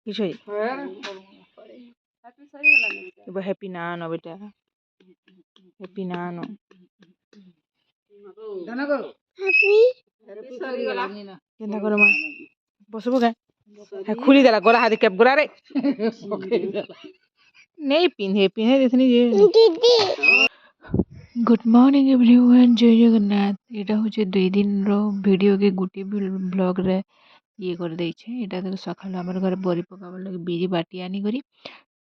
କିଛି हैप्पी नानो बेटा हैप्पी नानो केंता करमा बसबो का खुली देला गोरा हाथ कैप गोरा रे नहीं पिंधे पिंधे देथनी जे गुड मॉर्निंग एवरीवन जय जगन्नाथ एटा होचे 2 दिन रो वीडियो के गुटी ब्लॉग रे ये कर दे छे एटा तो सकाळ हमर घर बरी पकावर लगे बिजी बाटी आनी करी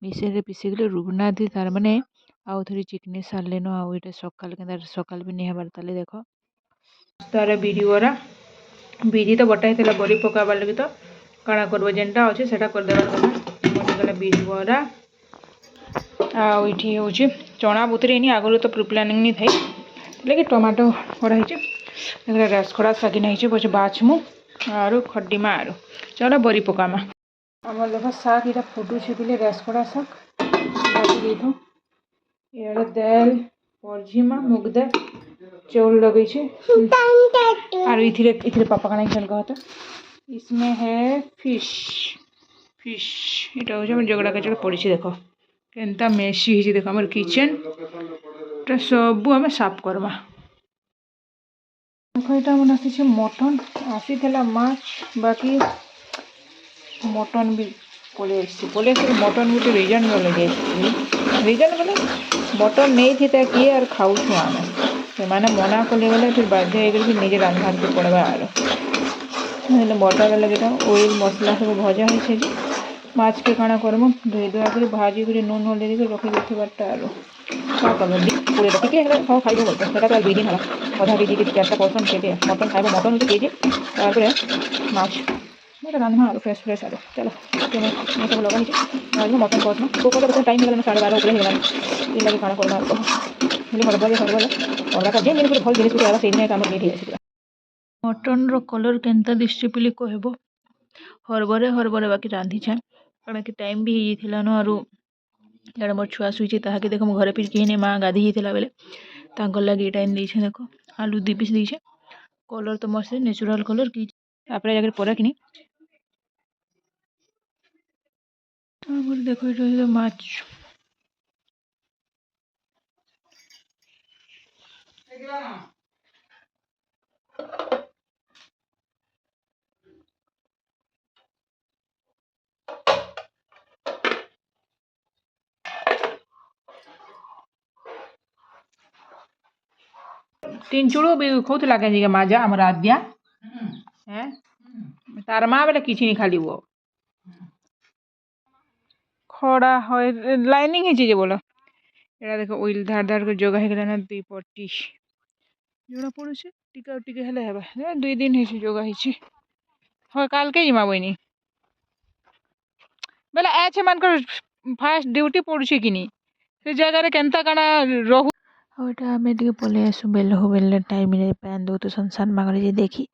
मिसे रे पिसे गले रुबना दी तार माने आउ थोड़ी चिकनी सारले न आउ एटा सकाळ केंदा सकाळ भी नहीं हबार ताले देखो तारे वीडियो रा बिजी तो बटाई थला बरी पकावर लगे तो काणा करबो जेंटा अछि सेटा कर देबार କଥା मोटे गला बीज बरा आउ इठी होची चना बुतरे नहीं आगलो तो प्री प्लानिंग नहीं थाई लेकिन टमाटो खड़ा है रस खड़ा सागी नहीं पचे बाछमु आरु खड्डीमा आरु चलो बरी पकामा आमर देखो साग इटा फुटू छिपिले रस खड़ा साग बाकी देथो यार दाल परझिमा मुग दाल चौल लगे छे आरु इथिरे इथिरे पापा काना खेल कहता इसमें है फिश फिश इटा हो हम जगड़ा कचड़ा पड़ी देखो केनता मेसी है देखो हमर किचन टा सब हमें साफ करवा देखो यहाँ मन आसी मटन आसी माछ बाकी मटन भी पलि मटन गोटे रिजन गले रिजन गले मटन नहीं थी किए और खाऊ आम से मना कले गले फिर बाध्य होकर निजे रांधार के पड़वा आर मटन लगे ऑयल मसला सब भजा है माछ के काना करम धोई धुआ कर भाजी कर नून हल्दी देकर रखी देथिबारटा आरो का करब पूरे रखी खाओ खाइबो बोलते सेटा तो 2 दिन हला आधा केजी के 4टा पर्सन केटे मटन खाइबो मटन होते केजी तारपरे माछ मोटा रांधमा आरो फ्रेश आरो चलो मैं सब लगा नीचे आज मटन करना तो को टाइम मिला 12:30 ऊपर हेला ये लगे खाना करना आरो मिले हड़बड़े और का जे मेरे भल जिनिस आला सेने काम नीट है मटन रो कलर केनता दिसछि पिली कहबो हरबरे बाकी रांधी छे कारण कि टाइम भी होइथिला न आरो यार मोर छुआ सुइचे ताहाके देखो मो घरे फिर केने मां गाधी हिथिला बेले तांकर लागि टाइम दैछे देखो आलू 2 पीस दैछे कलर तो मस्त नेचुरल कलर की आपरे जाकर परा किनी हमर देखो एटा माछ 3 चूड़ो भी खोत लागे जी माजा हमर आद्या हैं तार मां बेले किछि नहीं खाली वो खड़ा है लाइनिंग है जे बोला एड़ा देखो ऑयल धार धार के जगह है ना 2 पट्टी जोड़ा पड़ुछे टिका टिके हेले हेबा 2 दिन है जगह है हां काल के जिमा बइनी बेला एछे मान कर फास्ट ड्यूटी पड़ुछे किनी से जगह रे केनता काना रहू ओटा हमें टिके पले आसु बेल हो बेल टाइम रे पैन दो तो संसार मागरे जे देखी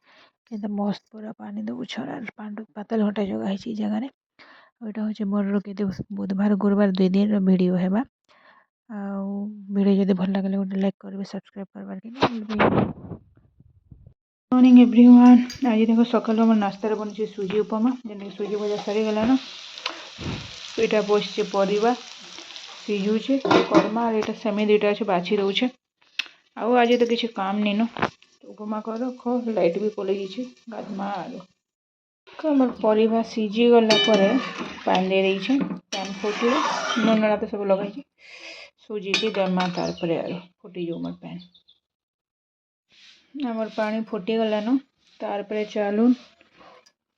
केनता मस्त पूरा पानी दो छरा पांडु पातल हटा जगह है जगह रे ओटा होचे मोर के बुधवार गुरुवार 2 दिन रो वीडियो हेबा आ वीडियो जदि भल लागले गोटे लाइक करबे सब्सक्राइब करबार के मॉर्निंग एवरीवन आज देखो सकाल हमर नाश्ता रे बनछे सुजी उपमा जेने सुजी भजा सरी गेला ना एटा बसछे परिबा सिजुछे कर्मा और एटा सेमी दुटा अच्छे बाछी दउछे आउ आज तो किसी काम नहीं न उपमा कर खो लाइट भी पलि जाइए गाधमा आरो हमर परिबा सिझी गला परे पानी दे रही पैन फुटे नून तो सब लगे सुजी के दमा तार पर फुटी जो मोर पैन हमर पानी फुटी गला न तार पर चालू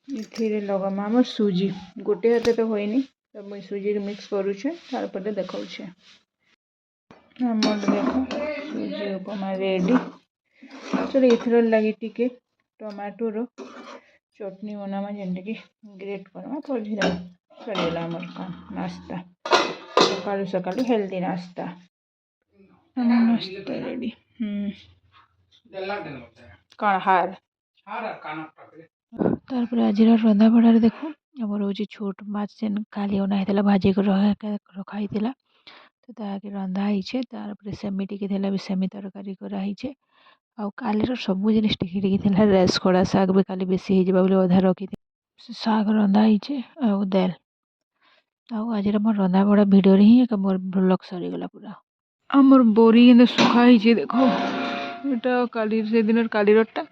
इथिरे लगमा हमर सुजी गोटे हाथे तो होइनी तब मैं सुजी मिक्स करूछे तार पर देखाउछे हमर देखो सुजी उपमा रेडी चलो इथर लगी टिके टमाटो रो चटनी बनामा जेंटे कि ग्रेट करमा पड़ी सरीगला हमर काम नाश्ता सकाळु सकाळु हेल्दी नाश्ता हमर नाश्ता रेडी कौन हार तार पर आज रंधा बड़ा देखो हमर होची छोट माछ जेन काली ओना हेतला भाजी को रखा हेतला तो ताके रंधा हिचे तार पर सेमी टिके देला भी सेमी तरकारी करा हिचे आ काली रो सब जिनिस टिके टिके देला रेस खड़ा साग भी काली बेसी हे जबा बोले आधा रखी साग रंधा हिचे आ दाल आज मोर रंधा बड़ा भिडियो ही एक मोर ब्लॉग सरीगला पूरा आमर बोरी एंद सुखा ही देखो এটা কালি সেদিনের কালি রটা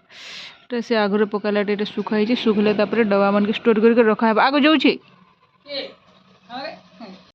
এটা সে আগরে পকালা এটা শুখাইছে শুখলে তারপরে ডবা মানকে স্টোর করে রখা হবে আগে যাଉଛି